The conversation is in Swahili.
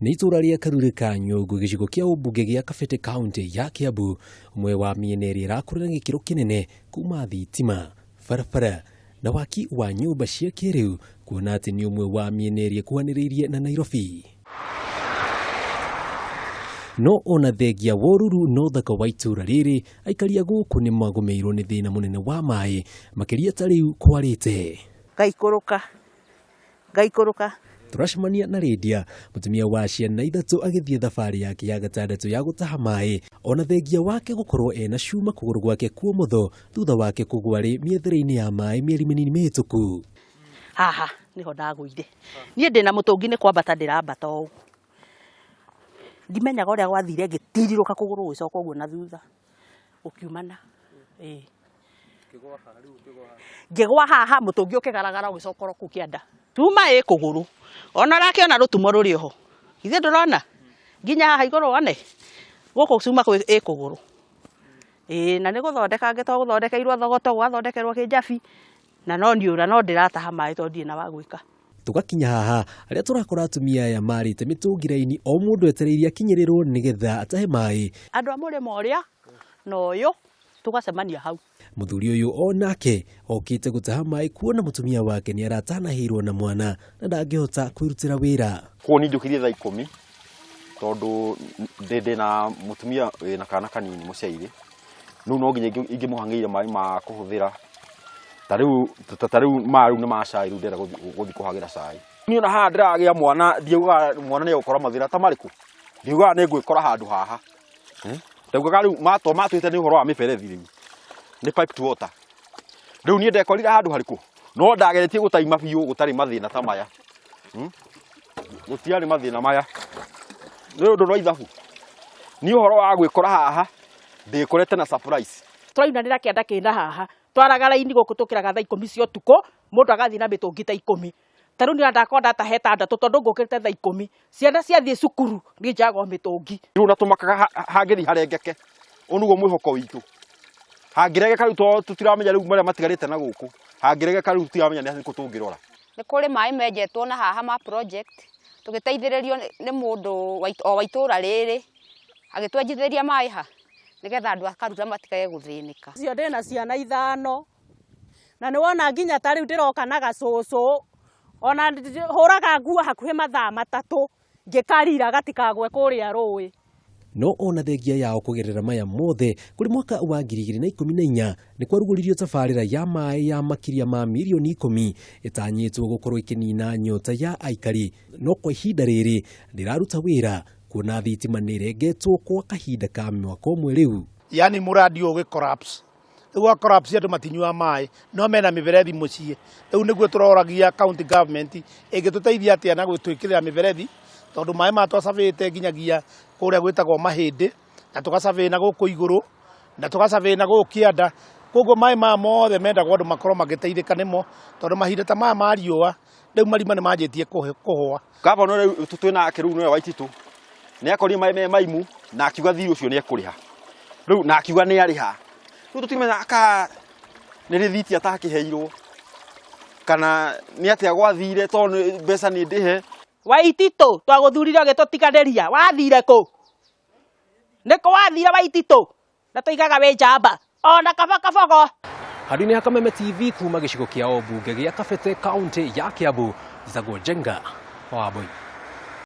Nĩ itũra rĩa Karure ka Nyũngũ gĩcigo kĩa ũmbunge gĩa Kabete kaunti ya Kiambu, ũmwe wa mĩena ĩrĩa ĩrakũra na gĩkĩro kĩnene kuma thitima, barabara na waki wa nyũmba cia kĩrĩu, kuona atĩ nĩ ũmwe wa mĩena ĩrĩa ĩkuhanĩrĩirie na Nairobi. No ona thengia wa ũruru na ũthaka wa itũra rĩrĩ, aikari a gũkũ nĩ magũmĩirwo nĩ thĩna mũnene wa maĩ, makĩria ta rĩu kwarĩte. Ngaikũrũka Turacemania na Lydia, mũtumia wa ciana ithatũ agĩthiĩ thabarĩ yake ya gatandatũ ya gũtaha maĩ, ona thengia wake gũkorwo ena cuma kũgũrũ gwake kwa ũmotho thutha wake kũgwa rĩ mĩethere-inĩ ya maĩ mĩeri mĩnini mĩhĩtũku. Haha niho ndagũire. Niĩ ndĩna mũtũngi nĩ kwambata ndĩrambata ũũ. Ndimenyaga ũrĩa gwathire ngĩtirirũka kũgũrũ gũcoka ũguo na thutha. Ũkiumana. Ngĩgwa haha mũtũngi ũkĩgaragara ũgĩcokora kũu kĩanda. Tuma kũgũrũ. Ona rake ona rũtumo rũrĩ ho. Ithe ndũrona? Nginya haha igũrũ one. Gũkũ cuma kũgũrũ. Na nĩ gũthondeka ngĩtwa gũthondekeirwo thogoto, gwathondekerwo kĩnjabi. Na no niũra no ndĩrataha maĩ tondũ ndirĩ na wa gwĩka. Tugakinya haha arĩa tũrakora atumia aya marĩte mĩtũngi raini, o mũndũ etereirie akinyĩrĩrwo nĩgetha atahe maĩ. Andũ a mũrĩmo ũrĩa na ũyũ tũgacemania hau. Mũthuri ũyũ onake okĩte gũtaha maĩ kuona mũtumia wake nĩ aratanahĩirwo na mwana na ndangĩhota kwĩrutĩra wĩra. Kuo nĩ njũkĩrire thaa 10 tondũ ndĩna mũtumia na kana kanini mũciari. Rĩu no nginya ingĩmũhang'ĩire maĩ ma kũhũthĩra. Tarĩu maĩ nĩ ma cai, rĩu ndĩrenda gũthiĩ kũhagĩra cai. Niĩ ona haha ndĩragĩa mwana, ndiugaga mwana nĩ egũkora mathĩna ta marĩkũ. Ndiugaga nĩ ngwĩkora handũ haha. Ndaugaga rĩu matwĩte nĩ ũhoro wa mĩberethi rĩu. Nĩ pipe to water. Rĩu niĩ ndekorire handũ harĩkũ. No ndageretie gũtaima biũ gũtarĩ mathĩna ta maya. Gũtiarĩ mathĩna maya. Nĩ ũndũ wa ithabu. Nĩ ũhoro wa gwĩkora haha, ndĩkorete na surprise. Tũrainanĩra kĩanda kĩna haha. Twaraga raini gũkũ tũkĩraga thaa 10 cia ũtukũ, mũndũ agathiĩ na mĩtũngi ta 10. Tarĩu nĩ ndakonda ta hetandatũ tondũ ngũkĩrĩte thaa 10. Ciana ciathiĩ cukuru, niĩ njaga mĩtũngi. Rĩu na tũmakaga hangĩthi harengeke. Ũnuguo mwĩhoko witũ. Hangĩregeka rĩu tũtiramenya rĩu marĩa matigarĩte na gũkũ. Hangĩregeka rĩu tũtiramenya nĩ kũ tũngĩrora. Nĩ kũrĩ maĩ menjetwo na haha ma project, tũgĩteithĩrĩrio nĩ mũndũ wa itũra rĩrĩ, agĩtwenjithĩria maĩ ha nĩgetha andũ akaruta matikage gũthĩnĩka. Cio ndĩna ciana 5 na nĩ wona nginya ta rĩu ndĩroka na gacũcũ, ona hũraga nguo hakuhĩ mathaa 3 ngĩkarira gatikagwe kũrĩa rũĩ. No ona thengia yao kũgerera maya mothe kũrĩ mwaka wa 2014 nĩ kwarugũririo tabarĩra ya maĩ ya makĩria ma mirioni 10 ĩtanyĩtwo gũkorwo ĩkĩnina nyota ya aikari, no kwa ihinda rĩrĩ ndĩraruta wĩra kuona thitima nĩ irengetwo kwa kahinda ka mwaka ũmwe rĩu. Yani mũradi ũyũ collapse. Rĩu collapse andũ matinyua maĩ, no mena mĩberethi mũciĩ. Rĩu nĩguo tũroragia county government ĩngĩtũteithia atĩa na gwĩtwĩkĩrĩra mĩberethi, tondũ maĩ matwacabĩte nginyagia kũrĩa gwĩtagwo mahĩndĩ, na tũgacabĩ na gũkũ igũrũ, na tũgacabĩ na gũkũ kĩanda. Koguo maĩ ma mothe mendagwo andũ makorwo magĩteithĩka nĩmo, tondũ mahinda ta maya ma riũa, rĩu marima nĩ manjĩtie kũhũa. Gavana rĩu twĩnake rĩu nĩwe Waititũ. Nĩ akorire maĩ me maimu na akiuga thirĩ ũcio nĩ ekũrĩha. Rĩu na akiuga nĩ arĩha. Rĩu tũtimenya ka nĩ rĩthiti atakĩheirwo kana nĩ atĩa gwathire tondũ mbeca nĩ ndĩhe. Waititũ twagũthurire ũgĩtũtiganĩria, wathire kũ? Nĩkũ wathire Waititũ? Na tũigaga wĩ njamba ona kabogo. Handũ-inĩ ha Kameme TV kuma gĩcigo kĩa ũmbunge gĩa Kabete kaunti ya Kiambu, njĩtagwo Njenga Wambui.